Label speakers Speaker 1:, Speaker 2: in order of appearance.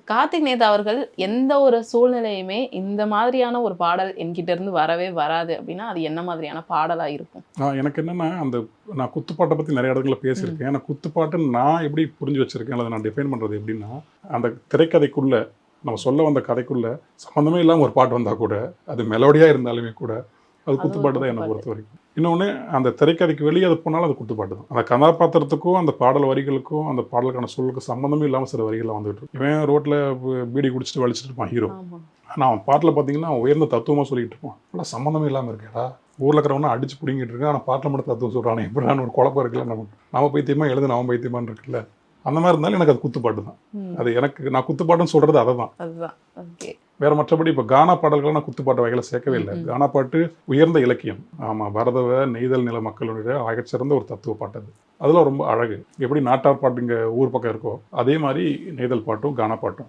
Speaker 1: கார்த்திக் நேதா அவர்கள் எந்த ஒரு சூழ்நிலையுமே இந்த மாதிரியான ஒரு பாடல் என்கிட்ட இருந்து வரவே வராது அப்படின்னா அது என்ன மாதிரியான பாடலா இருக்கும்?
Speaker 2: எனக்கு என்னன்னா, நான் குத்துப்பாட்டை பத்தி நெறைய இடங்கள்ல பேசியிருக்கேன். ஆனா குத்துப்பாட்டுன்னு நான் எப்படி புரிஞ்சு வச்சிருக்கேன், அல்லது நான் டிஃபைன் பண்றது எப்படின்னா, அந்த திரைக்கதைக்குள்ள, நம்ம சொல்ல வந்த கதைக்குள்ள சம்மந்தமே இல்லாம ஒரு பாட்டு வந்தா கூட, அது மெலோடியா இருந்தாலுமே கூட, அது
Speaker 1: அது ஒரு
Speaker 2: குத்துப்பாட்டு தான் என்ன
Speaker 1: குத்துப்பாட்டு.
Speaker 2: பொறுத்தவரைக்கும். இன்னொன்னு, அந்த திரைக்கதைக்கு வெளிய அது போனாலும் அது குத்துப்பாட்டு தான். அந்த கதாபாத்திரத்துக்கும், அந்த பாடல் வரிகளுக்கும், அந்த பாடலுக்கான சூழலுக்கும் சம்மந்தமே இல்லாம சில வரிகள்லாம் வந்துட்டு இருக்கும். இவன் ரோட்ல பீடி குடிச்சிட்டு வலிச்சிட்டு இருப்பான் ஹீரோ.
Speaker 1: ஆமா.
Speaker 2: ஆனா அவன் பாட்டுல பார்த்தீங்கன்னா, உயர்ந்த தத்துவமா சொல்லிட்டு இருப்பான். நல்லா சம்மந்தமே இல்லாம இருக்கேடா! ஊர்ல இருக்கிறவன அடிச்சு புடுங்கிட்டு இருக்கான். ஆனா பாட்டுல மட்டும் தத்துவம் சொல்றானே எப்படிடான்னு ஒரு குழப்பம் இருக்குல்ல நமக்கு. நம்ம பைத்தியமா எழுதுன அவன் பைத்தியமான்னு இருக்குல்ல. அந்த மாரி இருந்தாலும் எனக்கு அது குத்துப்பாட்டு தான்.
Speaker 1: ம்.
Speaker 2: அது எனக்கு நான் குத்துப்பாட்டுன்னு சொல்றது அததான்.
Speaker 1: அதுதான். ஓகே.
Speaker 2: வேற மற்றபடி இப்ப கானா பாடல்கள நான் குத்துப்பாட்டு வகையில சேர்க்கவே இல்ல. கானா பாட்டு உயர்ந்த இலக்கியம். ஆமா, பரதவ நெய்தல் நில மக்களுடைய ஆகச்சிறந்த ஒரு தத்துவ பாட்டு அது. அதெல்லாம் ரொம்ப அழகு. எப்படி நாட்டார் பாட்டு இங்க ஊர் பக்கம் இருக்கோ, அதே மாரி நெய்தல் பாட்டும், கானா பாட்டும்.